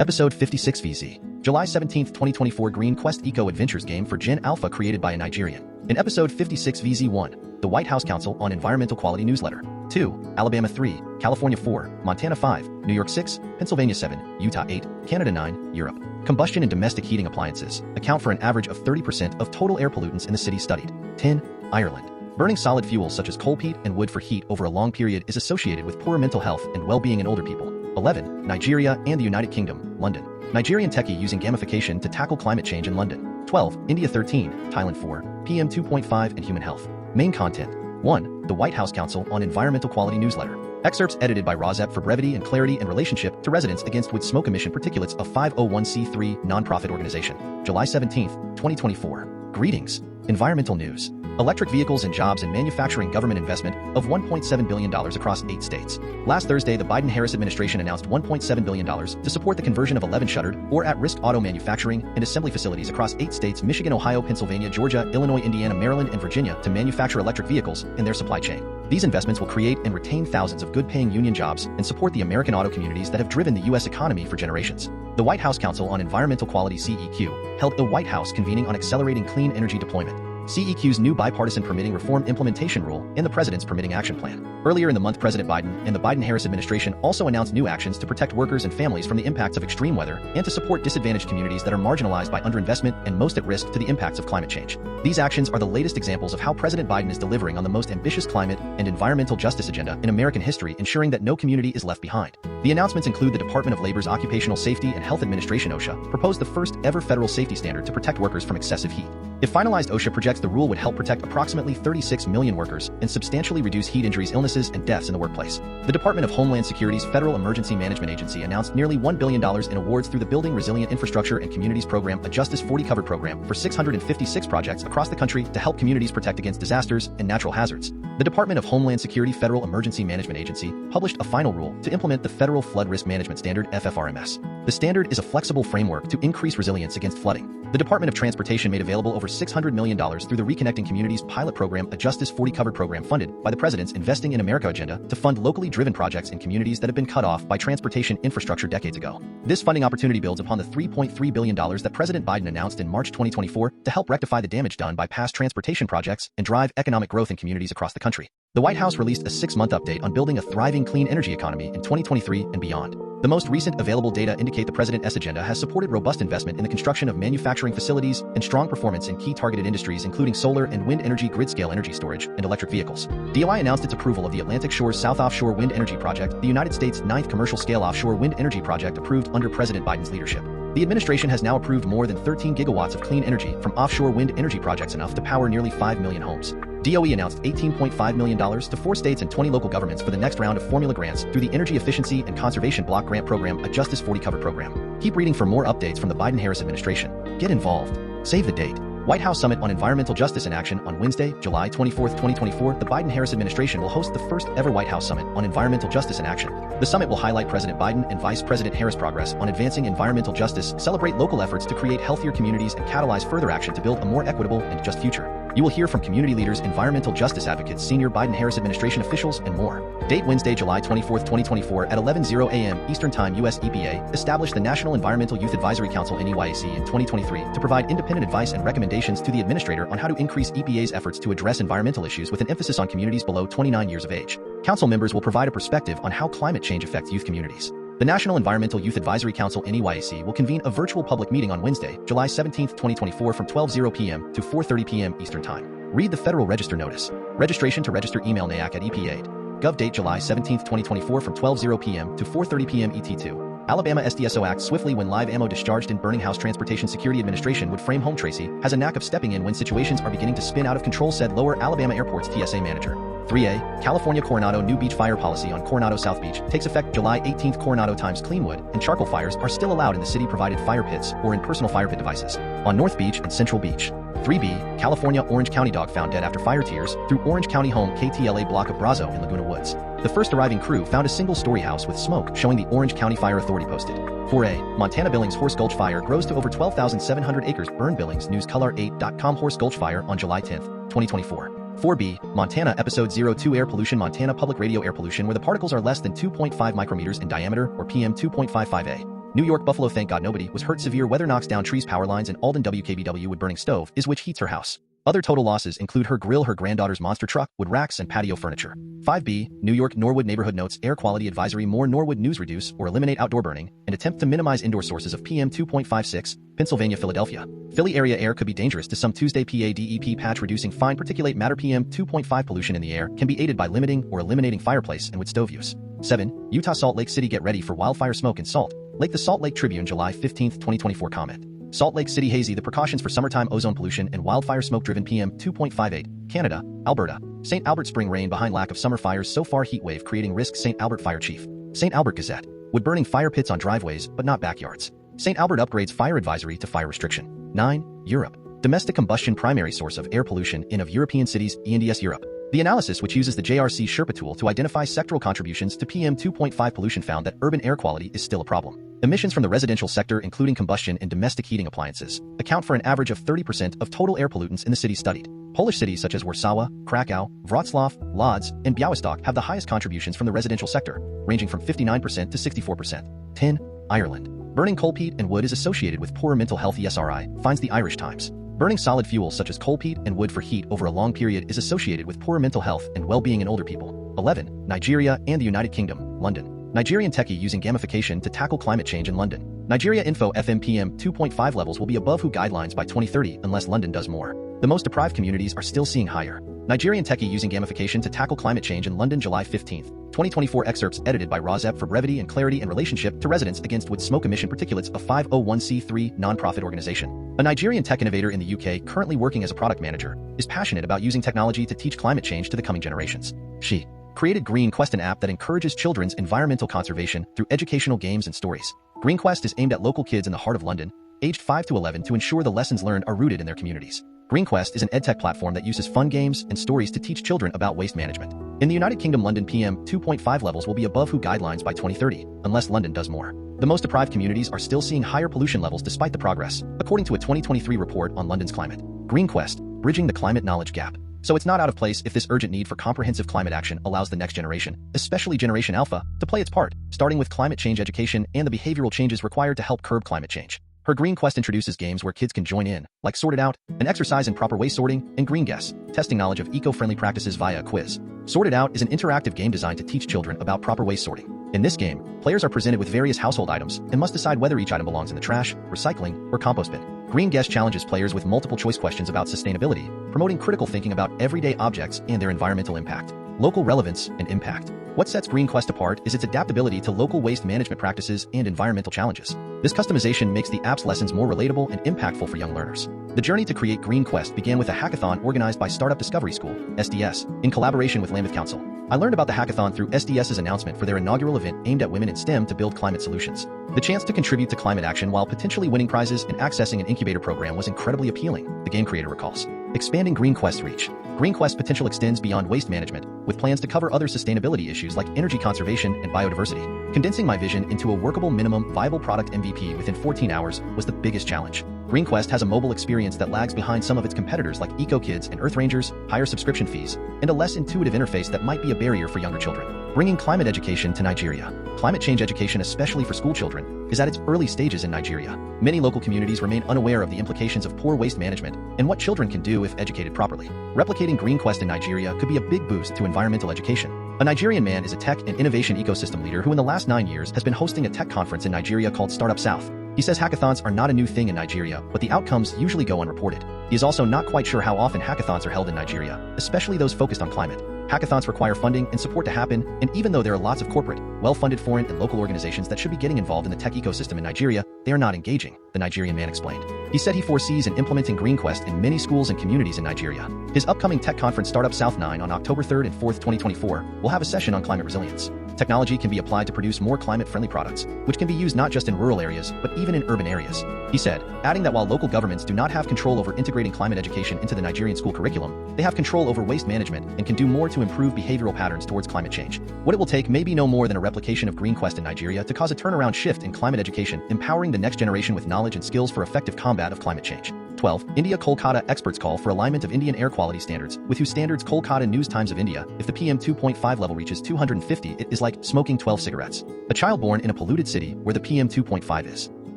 Episode 56 VZ. July 17, 2024 Green Quest Eco Adventures game for Gen Alpha created by a Nigerian. In Episode 56 VZ1, the White House Council on Environmental Quality Newsletter. 2. Alabama 3, California 4, Montana 5, New York 6, Pennsylvania 7, Utah 8, Canada 9, Europe. Combustion and domestic heating appliances account for an average of 30% of total air pollutants in the city studied. 10. Ireland. Burning solid fuels such as coal, peat, and wood for heat over a long period is associated with poorer mental health and well-being in older people. 11. Nigeria and the United Kingdom, London. Nigerian Techie Using Gamification to tackle climate change in London. 12. India 13, Thailand 4, PM 2.5 and human health. Main content. 1. The White House Council on Environmental Quality Newsletter. Excerpts edited by RAWSEP for brevity and clarity in relationship to residents against wood smoke emission particulates of 501c3 nonprofit organization. July 17, 2024. Greetings. Environmental news. Electric vehicles and jobs and manufacturing government investment of $1.7 billion across 8 states. Last Thursday, the Biden-Harris administration announced $1.7 billion to support the conversion of 11 shuttered or at-risk auto manufacturing and assembly facilities across 8 states: Michigan, Ohio, Pennsylvania, Georgia, Illinois, Indiana, Maryland, and Virginia to manufacture electric vehicles in their supply chain. These investments will create and retain thousands of good-paying union jobs and support the American auto communities that have driven the U.S. economy for generations. The White House Council on Environmental Quality CEQ held a White House Convening on accelerating clean energy deployment. CEQ's new bipartisan permitting reform implementation rule and the president's permitting action plan. Earlier in the month, President Biden and the Biden-Harris administration also announced new actions to protect workers and families from the impacts of extreme weather and to support disadvantaged communities that are marginalized by underinvestment and most at risk to the impacts of climate change. These actions are the latest examples of how President Biden is delivering on the most ambitious climate and environmental justice agenda in American history, ensuring that no community is left behind. The announcements include the Department of Labor's Occupational Safety and Health Administration OSHA proposed the first ever federal safety standard to protect workers from excessive heat. If finalized, OSHA projects the rule would help protect approximately 36 million workers and substantially reduce heat injuries, illnesses, and deaths in the workplace. The Department of Homeland Security's Federal Emergency Management Agency announced nearly $1 billion in awards through the Building Resilient Infrastructure and Communities Program, a Justice 40 covered program for 656 projects across the country to help communities protect against disasters and natural hazards. The Department of Homeland Security Federal Emergency Management Agency published a final rule to implement the Federal Flood Risk Management Standard, FFRMS. The standard is a flexible framework to increase resilience against flooding. The Department of Transportation made available over $600 million through the Reconnecting Communities Pilot Program, a Justice 40 covered program funded by the President's Investing in America agenda to fund locally driven projects in communities that have been cut off by transportation infrastructure decades ago. This funding opportunity builds upon the $3.3 billion that President Biden announced in March 2024 to help rectify the damage done by past transportation projects and drive economic growth in communities across the country. The White House released a 6-month update on building a thriving clean energy economy in 2023 and beyond. The most recent available data indicate the President's agenda has supported robust investment in the construction of manufacturing facilities and strong performance in key targeted industries including solar and wind energy, grid-scale energy storage, and electric vehicles. DOI announced its approval of the Atlantic Shores South Offshore Wind Energy Project, the United States' 9th commercial-scale offshore wind energy project approved under President Biden's leadership. The administration has now approved more than 13 gigawatts of clean energy from offshore wind energy projects, enough to power nearly 5 million homes. DOE announced $18.5 million to 4 states and 20 local governments for the next round of formula grants through the Energy Efficiency and Conservation Block Grant Program, a Justice 40 covered program. Keep reading for more updates from the Biden-Harris administration. Get involved. Save the date. White House Summit on Environmental Justice in Action on Wednesday, July 24, 2024. The Biden-Harris administration will host the first ever White House Summit on Environmental Justice in Action. The summit will highlight President Biden and Vice President Harris' progress on advancing environmental justice, celebrate local efforts to create healthier communities, and catalyze further action to build a more equitable and just future. You will hear from community leaders, environmental justice advocates, senior Biden-Harris administration officials, and more. Date Wednesday, July 24, 2024 at 11:00 a.m. Eastern Time. U.S. EPA established the National Environmental Youth Advisory Council (NEYAC) in 2023 to provide independent advice and recommendations to the administrator on how to increase EPA's efforts to address environmental issues with an emphasis on communities below 29 years of age. Council members will provide a perspective on how climate change affects youth communities. The National Environmental Youth Advisory Council (NEYAC) will convene a virtual public meeting on Wednesday, July 17, 2024 from 12:00 p.m. to 4:30 p.m. Eastern Time. Read the Federal Register notice. Registration to register, email NEYAC@EPA.gov. Date July 17, 2024 from 12:00 p.m. to 4:30 p.m. ET2. Alabama SDSO acts swiftly when live ammo discharged in burning. House Transportation Security Administration would frame home. Tracy has a knack of stepping in when situations are beginning to spin out of control, said Lower Alabama Airport's TSA manager. 3A, California Coronado new beach fire policy on Coronado South Beach takes effect July 18. Coronado times clean wood and charcoal fires are still allowed in the city-provided fire pits or in personal fire pit devices. On North Beach and Central Beach. 3B, California Orange County dog found dead after fire tears through Orange County home KTLA block of Brazo in Laguna Woods. The first arriving crew found a single-story house with smoke showing the Orange County Fire Authority posted. 4A, Montana Billings Horse Gulch fire grows to over 12,700 acres. Burn Billings News Color8.com Horse Gulch fire on July 10, 2024. 4B, Montana Episode 02 Air Pollution. Montana Public Radio air pollution where the particles are less than 2.5 micrometers in diameter or PM 2.55A. New York Buffalo thank God nobody was hurt. Severe weather knocks down trees, power lines, and Alden WKBW wood burning stove is which heats her house. Other total losses include her grill, her granddaughter's monster truck, wood racks, and patio furniture. 5B, New York Norwood neighborhood notes air quality advisory. More Norwood news: reduce or eliminate outdoor burning and attempt to minimize indoor sources of PM 2.56. Pennsylvania, Philadelphia. Philly area air could be dangerous to some Tuesday. PADEP patch reducing fine particulate matter. PM 2.5 pollution in the air can be aided by limiting or eliminating fireplace and wood stove use. 7. Utah Salt Lake City get ready for wildfire smoke in Salt Lake. The Salt Lake Tribune, July 15, 2024 comment. Salt Lake City hazy: the precautions for summertime ozone pollution and wildfire smoke driven. PM 2.58. Canada, Alberta. St. Albert spring rain behind lack of summer fires so far. Heat wave creating risk. St. Albert Fire Chief. St. Albert Gazette. Wood burning fire pits on driveways but not backyards. St. Albert upgrades fire advisory to fire restriction. 9. Europe. Domestic combustion primary source of air pollution in of European cities. ENDS Europe. The analysis, which uses the JRC Sherpa tool to identify sectoral contributions to PM 2.5 pollution, found that urban air quality is still a problem. Emissions from the residential sector, including combustion and domestic heating appliances, account for an average of 30% of total air pollutants in the cities studied. Polish cities such as Warsaw, Krakow, Wrocław, Lodz, and Białystok have the highest contributions from the residential sector, ranging from 59% to 64%. 10. Ireland. Burning coal, peat, and wood is associated with poorer mental health. ESRI finds the Irish Times. Burning solid fuels such as coal, peat, and wood for heat over a long period is associated with poorer mental health and well-being in older people. 11. Nigeria and the United Kingdom. London. Nigerian Techie Using Gamification to tackle climate change in London. Nigeria info: FM PM 2.5 levels will be above WHO guidelines by 2030 unless London does more. The most deprived communities are still seeing higher. Nigerian Techie Using Gamification to tackle climate change in London, July 15, 2024. Excerpts edited by RAWSEP for brevity and clarity in relationship to Residents Against Wood Smoke Emission Particulates, a 501c3 non-profit organization. A Nigerian tech innovator in the UK currently working as a product manager is passionate about using technology to teach climate change to the coming generations. She created GreenQuest, an app that encourages children's environmental conservation through educational games and stories. GreenQuest is aimed at local kids in the heart of London, aged 5 to 11, to ensure the lessons learned are rooted in their communities. GreenQuest is an edtech platform that uses fun games and stories to teach children about waste management. In the United Kingdom, London PM 2.5 levels will be above WHO guidelines by 2030, unless London does more. The most deprived communities are still seeing higher pollution levels despite the progress, according to a 2023 report on London's climate. GreenQuest, bridging the climate knowledge gap. So it's not out of place if this urgent need for comprehensive climate action allows the next generation, especially Generation Alpha, to play its part, starting with climate change education and the behavioral changes required to help curb climate change. Her GreenQuest introduces games where kids can join in, like Sorted Out, an exercise in proper waste sorting, and Green Guess, testing knowledge of eco-friendly practices via a quiz. Sorted Out is an interactive game designed to teach children about proper waste sorting. In this game, players are presented with various household items and must decide whether each item belongs in the trash, recycling, or compost bin. Green Guess challenges players with multiple choice questions about sustainability, promoting critical thinking about everyday objects and their environmental impact. Local relevance and impact. What sets GreenQuest apart is its adaptability to local waste management practices and environmental challenges. This customization makes the app's lessons more relatable and impactful for young learners. The journey to create GreenQuest began with a hackathon organized by Startup Discovery School, SDS, in collaboration with Lambeth Council. I learned about the hackathon through SDS's announcement for their inaugural event aimed at women in STEM to build climate solutions. The chance to contribute to climate action while potentially winning prizes and accessing an incubator program was incredibly appealing, the game creator recalls. Expanding GreenQuest's reach. GreenQuest's potential extends beyond waste management, with plans to cover other sustainability issues like energy conservation and biodiversity. Condensing my vision into a workable minimum viable product MVP within 14 hours was the biggest challenge. GreenQuest has a mobile experience that lags behind some of its competitors like EcoKids and Earth Rangers, higher subscription fees, and a less intuitive interface that might be a barrier for younger children. Bringing climate education to Nigeria. Climate change education, especially for school children, is at its early stages in Nigeria. Many local communities remain unaware of the implications of poor waste management and what children can do if educated properly. Replicating GreenQuest in Nigeria could be a big boost to environmental education. A Nigerian man is a tech and innovation ecosystem leader who in the last 9 years has been hosting a tech conference in Nigeria called Startup South. He says hackathons are not a new thing in Nigeria, but the outcomes usually go unreported. He is also not quite sure how often hackathons are held in Nigeria, especially those focused on climate. Hackathons require funding and support to happen, and even though there are lots of corporate, well-funded foreign and local organizations that should be getting involved in the tech ecosystem in Nigeria, they are not engaging, the Nigerian man explained. He said he foresees in implementing GreenQuest in many schools and communities in Nigeria. His upcoming tech conference Startup South 9 on October 3rd and 4th, 2024, will have a session on climate resilience. Technology can be applied to produce more climate-friendly products, which can be used not just in rural areas, but even in urban areas. He said, adding that while local governments do not have control over integrating climate education into the Nigerian school curriculum, they have control over waste management and can do more to improve behavioral patterns towards climate change. What it will take may be no more than a replication of GreenQuest in Nigeria to cause a turnaround shift in climate education, empowering the next generation with knowledge and skills for effective combat of climate change. 12. India Kolkata experts call for alignment of Indian air quality standards, with whose standards Kolkata News Times of India. If the PM 2.5 level reaches 250, it is like smoking 12 cigarettes. A child born in a polluted city where the PM 2.5 is.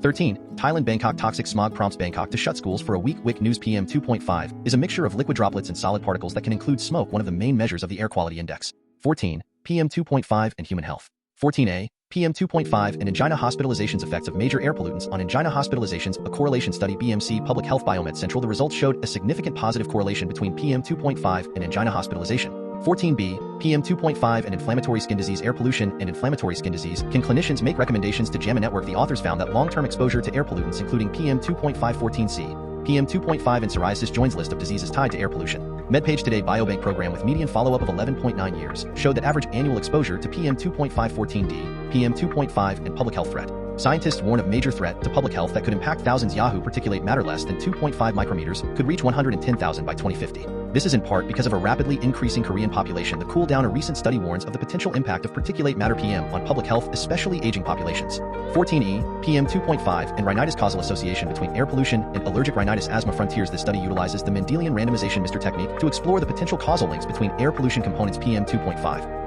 13. Thailand Bangkok toxic smog prompts Bangkok to shut schools for a week. WIC News PM 2.5 is a mixture of liquid droplets and solid particles that can include smoke, one of the main measures of the air quality index. 14. PM 2.5 and human health. 14a. PM 2.5 and angina hospitalizations. Effects of major air pollutants on angina hospitalizations. A correlation study BMC Public Health Biomed Central. The results showed a significant positive correlation between PM 2.5 and angina hospitalization. 14b. PM 2.5 and inflammatory skin disease. Air pollution and inflammatory skin disease. Can clinicians make recommendations to JAMA network? The authors found that long-term exposure to air pollutants including PM 2.5 14c, PM 2.5 and psoriasis joins list of diseases tied to air pollution. MedPage Today Biobank program with median follow-up of 11.9 years showed that average annual exposure to PM 2.5 14d, PM 2.5 and public health threat. Scientists warn of major threat to public health that could impact thousands. Yahoo! Particulate matter less than 2.5 micrometers could reach 110,000 by 2050. This is in part because of a rapidly increasing Korean population. The cool down. A recent study warns of the potential impact of particulate matter PM on public health, especially aging populations. 14e. PM 2.5 and rhinitis. Causal association between air pollution and allergic rhinitis. Asthma Frontiers. This study utilizes the Mendelian randomization MR technique to explore the potential causal links between air pollution components. PM 2.5